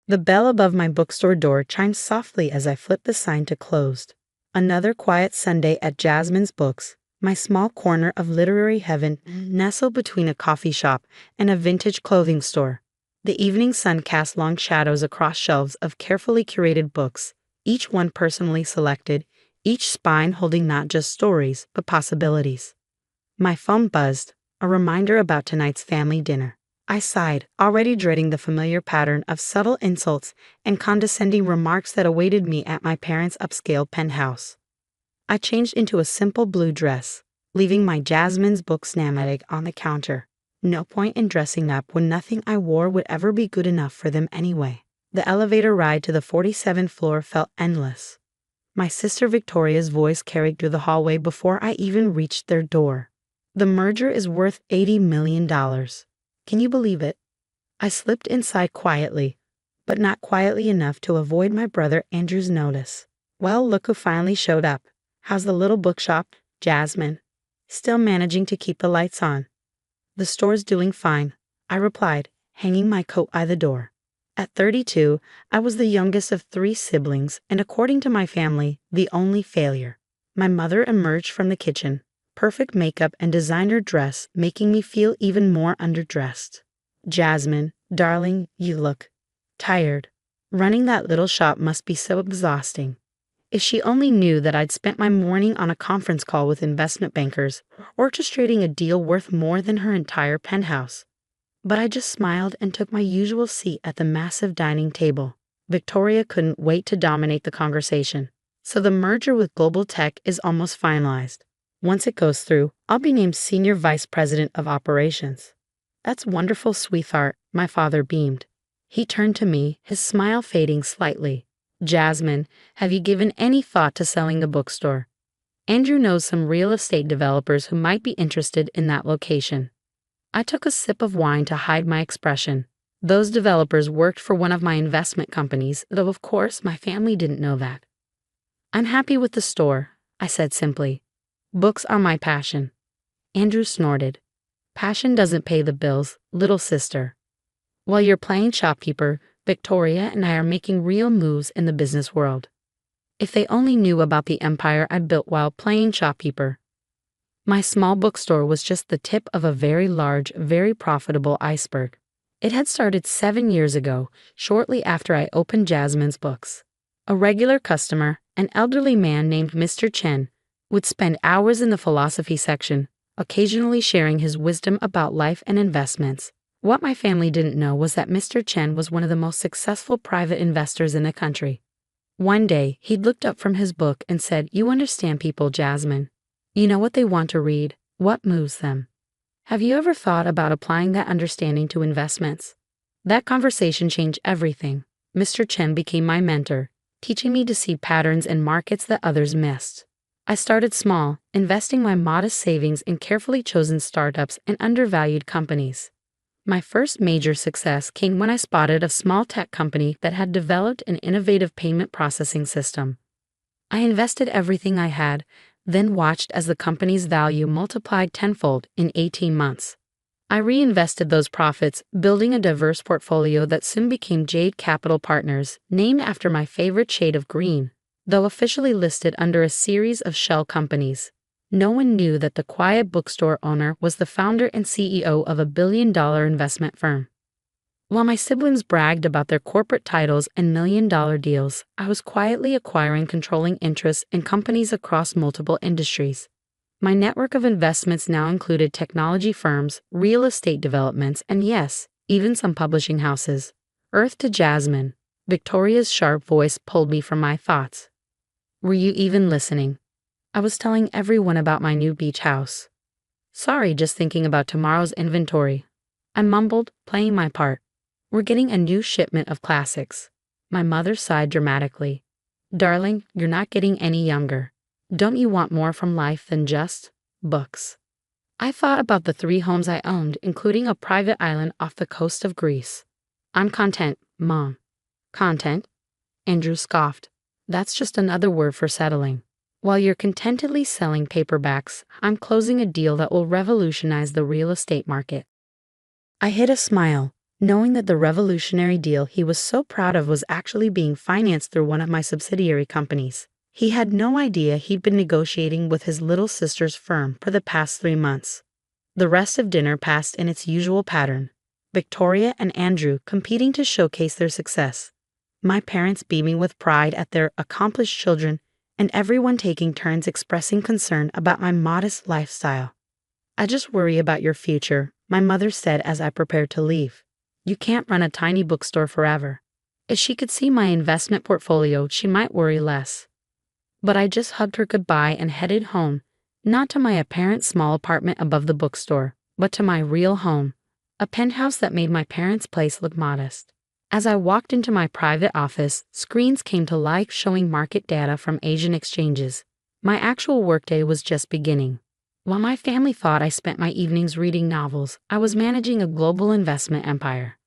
The bell above my bookstore door chimed softly as I flipped the sign to closed. Another quiet Sunday at Jasmine's Books, my small corner of literary heaven nestled between a coffee shop and a vintage clothing store. The evening sun cast long shadows across shelves of carefully curated books, each one personally selected, each spine holding not just stories, but possibilities. My phone buzzed, a reminder about tonight's family dinner. I sighed, already dreading the familiar pattern of subtle insults and condescending remarks that awaited me at my parents' upscale penthouse. I changed into a simple blue dress, leaving my Jasmine's Books name on the counter. No point in dressing up when nothing I wore would ever be good enough for them anyway. The elevator ride to the 47th floor felt endless. My sister Victoria's voice carried through the hallway before I even reached their door. The merger is worth $80 million. Can you believe it? I slipped inside quietly, but not quietly enough to avoid my brother Andrew's notice. Well, look who finally showed up. How's the little bookshop, Jasmine? Still managing to keep the lights on. The store's doing fine, I replied, hanging my coat by the door. At 32, I was the youngest of 3 siblings and, according to my family, the only failure. My mother emerged from the kitchen, perfect makeup and designer dress making me feel even more underdressed. Jasmine, darling, you look tired. Running that little shop must be so exhausting. If she only knew that I'd spent my morning on a conference call with investment bankers, orchestrating a deal worth more than her entire penthouse. But I just smiled and took my usual seat at the massive dining table. Victoria couldn't wait to dominate the conversation. So the merger with Global Tech is almost finalized. Once it goes through, I'll be named Senior Vice President of Operations. That's wonderful, sweetheart, my father beamed. He turned to me, his smile fading slightly. Jasmine, have you given any thought to selling the bookstore? Andrew knows some real estate developers who might be interested in that location. I took a sip of wine to hide my expression. Those developers worked for one of my investment companies, though of course my family didn't know that. I'm happy with the store, I said simply. Books are my passion. Andrew snorted. Passion doesn't pay the bills, little sister. While you're playing shopkeeper, Victoria and I are making real moves in the business world. If they only knew about the empire I built while playing shopkeeper. My small bookstore was just the tip of a very large, very profitable iceberg. It had started 7 years ago, shortly after I opened Jasmine's Books. A regular customer, an elderly man named Mr. Chen, would spend hours in the philosophy section, occasionally sharing his wisdom about life and investments. What my family didn't know was that Mr. Chen was one of the most successful private investors in the country. One day, he looked up from his book and said, "You understand people, Jasmine. You know what they want to read, what moves them. Have you ever thought about applying that understanding to investments?" That conversation changed everything. Mr. Chen became my mentor, teaching me to see patterns in markets that others missed. I started small, investing my modest savings in carefully chosen startups and undervalued companies. My first major success came when I spotted a small tech company that had developed an innovative payment processing system. I invested everything I had, then watched as the company's value multiplied tenfold in 18 months. I reinvested those profits, building a diverse portfolio that soon became Jade Capital Partners, named after my favorite shade of green. Though officially listed under a series of shell companies, no one knew that the quiet bookstore owner was the founder and CEO of a billion-dollar investment firm. While my siblings bragged about their corporate titles and million-dollar deals, I was quietly acquiring controlling interests in companies across multiple industries. My network of investments now included technology firms, real estate developments, and yes, even some publishing houses. Earth to Jasmine. Victoria's sharp voice pulled me from my thoughts. Were you even listening? I was telling everyone about my new beach house. Sorry, just thinking about tomorrow's inventory. I mumbled, playing my part. We're getting a new shipment of classics. My mother sighed dramatically. Darling, you're not getting any younger. Don't you want more from life than just books? I thought about the 3 homes I owned, including a private island off the coast of Greece. I'm content, Mom. Content? Andrew scoffed. That's just another word for settling. While you're contentedly selling paperbacks, I'm closing a deal that will revolutionize the real estate market. I hid a smile, knowing that the revolutionary deal he was so proud of was actually being financed through one of my subsidiary companies. He had no idea he'd been negotiating with his little sister's firm for the past 3 months. The rest of dinner passed in its usual pattern. Victoria and Andrew competing to showcase their success. My parents beaming with pride at their accomplished children, and everyone taking turns expressing concern about my modest lifestyle. "I just worry about your future," my mother said as I prepared to leave. "You can't run a tiny bookstore forever." If she could see my investment portfolio, she might worry less. But I just hugged her goodbye and headed home, not to my apparent small apartment above the bookstore, but to my real home, a penthouse that made my parents' place look modest. As I walked into my private office, screens came to life showing market data from Asian exchanges. My actual workday was just beginning. While my family thought I spent my evenings reading novels, I was managing a global investment empire.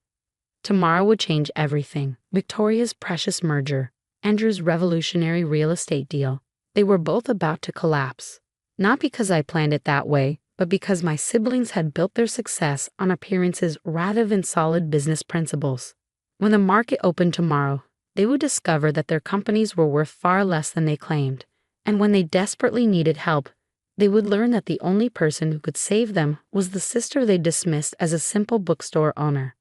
Tomorrow would change everything. Victoria's precious merger, Andrew's revolutionary real estate deal. They were both about to collapse. Not because I planned it that way, but because my siblings had built their success on appearances rather than solid business principles. When the market opened tomorrow, they would discover that their companies were worth far less than they claimed, and when they desperately needed help, they would learn that the only person who could save them was the sister they dismissed as a simple bookstore owner.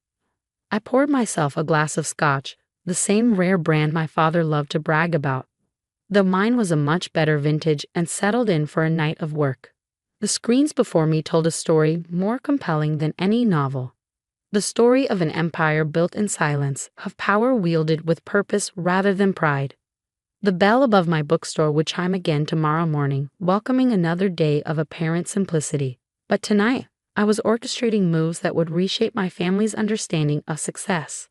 I poured myself a glass of scotch, the same rare brand my father loved to brag about, though mine was a much better vintage, and settled in for a night of work. The screens before me told a story more compelling than any novel. The story of an empire built in silence, of power wielded with purpose rather than pride. The bell above my bookstore would chime again tomorrow morning, welcoming another day of apparent simplicity. But tonight, I was orchestrating moves that would reshape my family's understanding of success.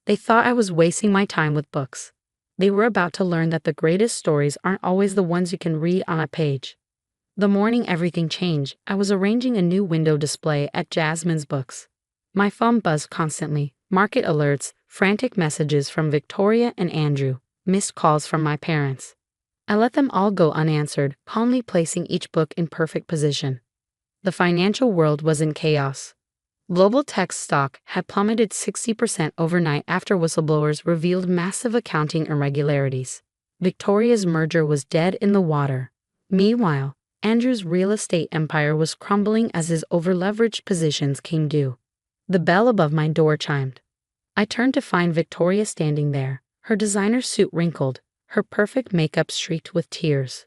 They thought I was wasting my time with books. They were about to learn that the greatest stories aren't always the ones you can read on a page. The morning everything changed, I was arranging a new window display at Jasmine's Books. My phone buzzed constantly, market alerts, frantic messages from Victoria and Andrew, missed calls from my parents. I let them all go unanswered, calmly placing each book in perfect position. The financial world was in chaos. Global tech stock had plummeted 60% overnight after whistleblowers revealed massive accounting irregularities. Victoria's merger was dead in the water. Meanwhile, Andrew's real estate empire was crumbling as his overleveraged positions came due. The bell above my door chimed. I turned to find Victoria standing there, her designer suit wrinkled, her perfect makeup streaked with tears.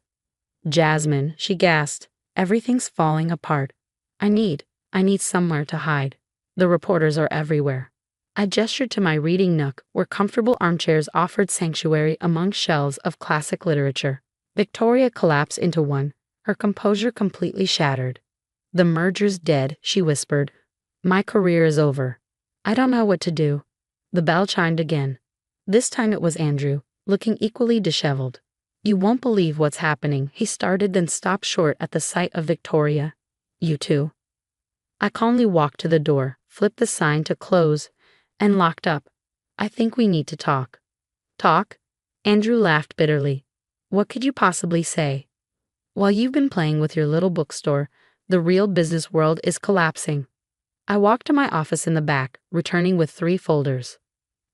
"Jasmine," she gasped, "everything's falling apart. I need somewhere to hide. The reporters are everywhere." I gestured to my reading nook, where comfortable armchairs offered sanctuary among shelves of classic literature. Victoria collapsed into one, her composure completely shattered. "The merger's dead," she whispered. "My career is over. I don't know what to do." The bell chimed again. This time it was Andrew, looking equally disheveled. "You won't believe what's happening," he started, then stopped short at the sight of Victoria. "You too?" I calmly walked to the door, flipped the sign to close, and locked up. "I think we need to talk." "Talk?" Andrew laughed bitterly. "What could you possibly say? While you've been playing with your little bookstore, the real business world is collapsing." I walked to my office in the back, returning with 3 folders.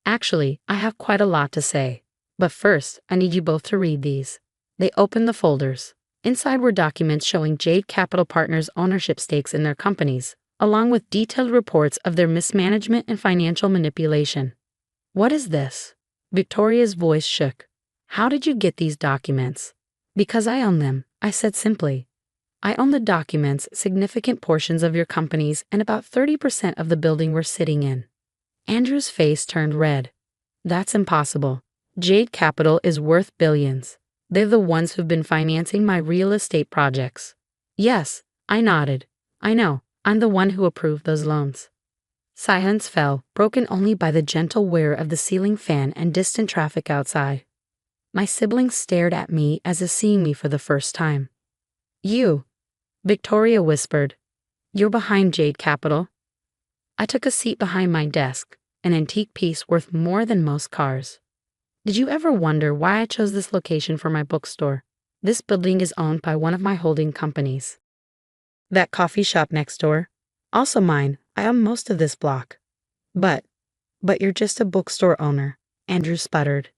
"Actually, I have quite a lot to say. But first, I need you both to read these." They opened the folders. Inside were documents showing Jade Capital Partners' ownership stakes in their companies, along with detailed reports of their mismanagement and financial manipulation. "What is this?" Victoria's voice shook. "How did you get these documents?" "Because I own them," I said simply. "I own the documents, significant portions of your companies, and about 30% of the building we're sitting in." Andrew's face turned red. "That's impossible. Jade Capital is worth billions. They're the ones who've been financing my real estate projects." "Yes," I nodded. "I know. I'm the one who approved those loans." Silence fell, broken only by the gentle whir of the ceiling fan and distant traffic outside. My siblings stared at me as if seeing me for the first time. "You," Victoria whispered. "You're behind Jade Capital." I took a seat behind my desk, an antique piece worth more than most cars. "Did you ever wonder why I chose this location for my bookstore? This building is owned by one of my holding companies. That coffee shop next door, also mine. I own most of this block." But, but you're just a bookstore owner, Andrew sputtered.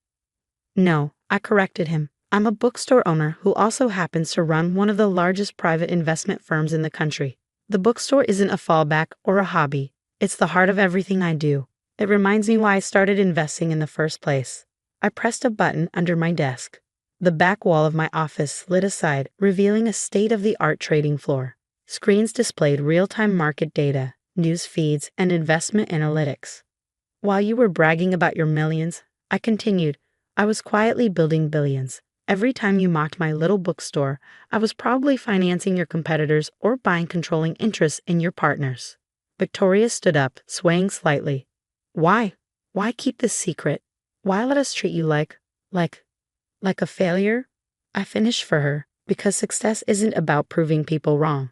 No, I corrected him. I'm a bookstore owner who also happens to run one of the largest private investment firms in the country. The bookstore isn't a fallback or a hobby. It's the heart of everything I do. It reminds me why I started investing in the first place. I pressed a button under my desk. The back wall of my office slid aside, revealing a state-of-the-art trading floor. Screens displayed real-time market data, news feeds, and investment analytics. While you were bragging about your millions, I continued, I was quietly building billions. Every time you mocked my little bookstore, I was probably financing your competitors or buying controlling interests in your partners. Victoria stood up, swaying slightly. Why? Why keep this secret? Why let us treat you like a failure? I finished for her, because success isn't about proving people wrong.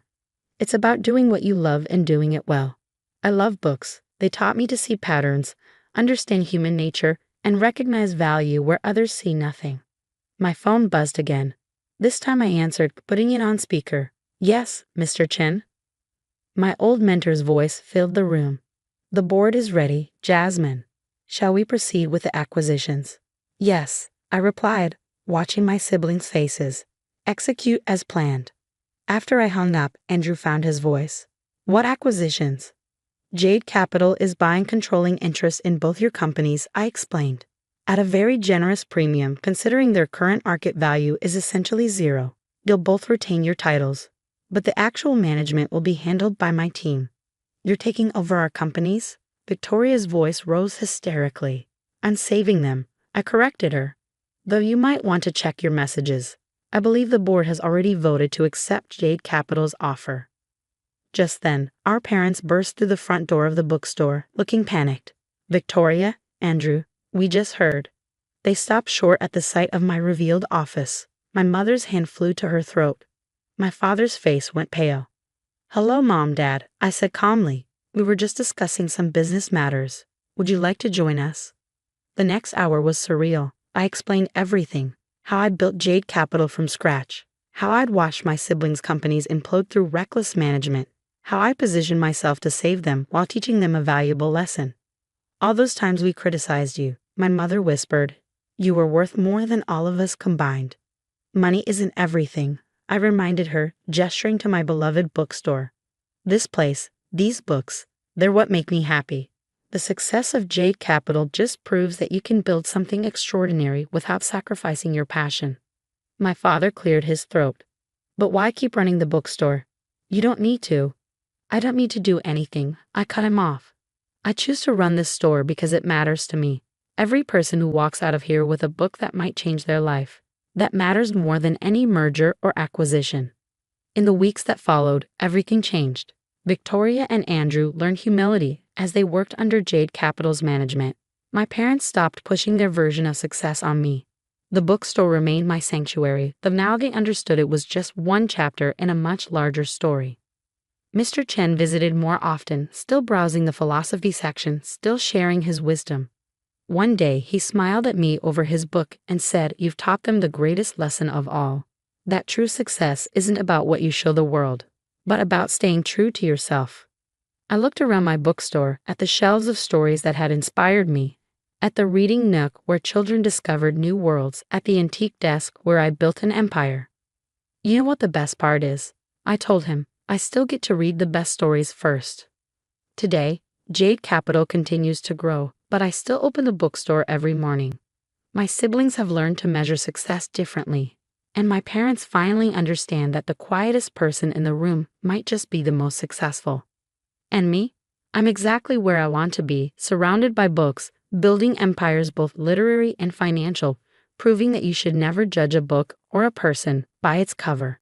It's about doing what you love and doing it well. I love books. They taught me to see patterns, understand human nature, and recognize value where others see nothing. My phone buzzed again. This time I answered, putting it on speaker. Yes, Mr. Chen. My old mentor's voice filled the room. The board is ready, Jasmine. Shall we proceed with the acquisitions? Yes, I replied, watching my siblings' faces. Execute as planned. After I hung up, Andrew found his voice. What acquisitions? Jade Capital is buying controlling interest in both your companies, I explained. At a very generous premium, considering their current market value is essentially zero. You'll both retain your titles, but the actual management will be handled by my team. You're taking over our companies? Victoria's voice rose hysterically. I'm saving them, I corrected her. Though you might want to check your messages. I believe the board has already voted to accept Jade Capital's offer. Just then, our parents burst through the front door of the bookstore, looking panicked. Victoria, Andrew, we just heard. They stopped short at the sight of my revealed office. My mother's hand flew to her throat. My father's face went pale. Hello, Mom, Dad, I said calmly. We were just discussing some business matters. Would you like to join us? The next hour was surreal. I explained everything. How I'd built Jade Capital from scratch. How I'd watched my siblings' companies implode through reckless management. How I positioned myself to save them while teaching them a valuable lesson. All those times we criticized you, my mother whispered. You were worth more than all of us combined. Money isn't everything, I reminded her, gesturing to my beloved bookstore. This place, these books, they're what make me happy. The success of Jade Capital just proves that you can build something extraordinary without sacrificing your passion. My father cleared his throat. But why keep running the bookstore? You don't need to. I don't need to do anything, I cut him off. I choose to run this store because it matters to me. Every person who walks out of here with a book that might change their life. That matters more than any merger or acquisition. In the weeks that followed, everything changed. Victoria and Andrew learned humility as they worked under Jade Capital's management. My parents stopped pushing their version of success on me. The bookstore remained my sanctuary, though now they understood it was just one chapter in a much larger story. Mr. Chen visited more often, still browsing the philosophy section, still sharing his wisdom. One day, he smiled at me over his book and said, You've taught them the greatest lesson of all. That true success isn't about what you show the world, but about staying true to yourself. I looked around my bookstore at the shelves of stories that had inspired me, at the reading nook where children discovered new worlds, at the antique desk where I built an empire. You know what the best part is? I told him, I still get to read the best stories first. Today, Jade Capital continues to grow, but I still open the bookstore every morning. My siblings have learned to measure success differently, and my parents finally understand that the quietest person in the room might just be the most successful. And me? I'm exactly where I want to be, surrounded by books, building empires both literary and financial, proving that you should never judge a book or a person by its cover.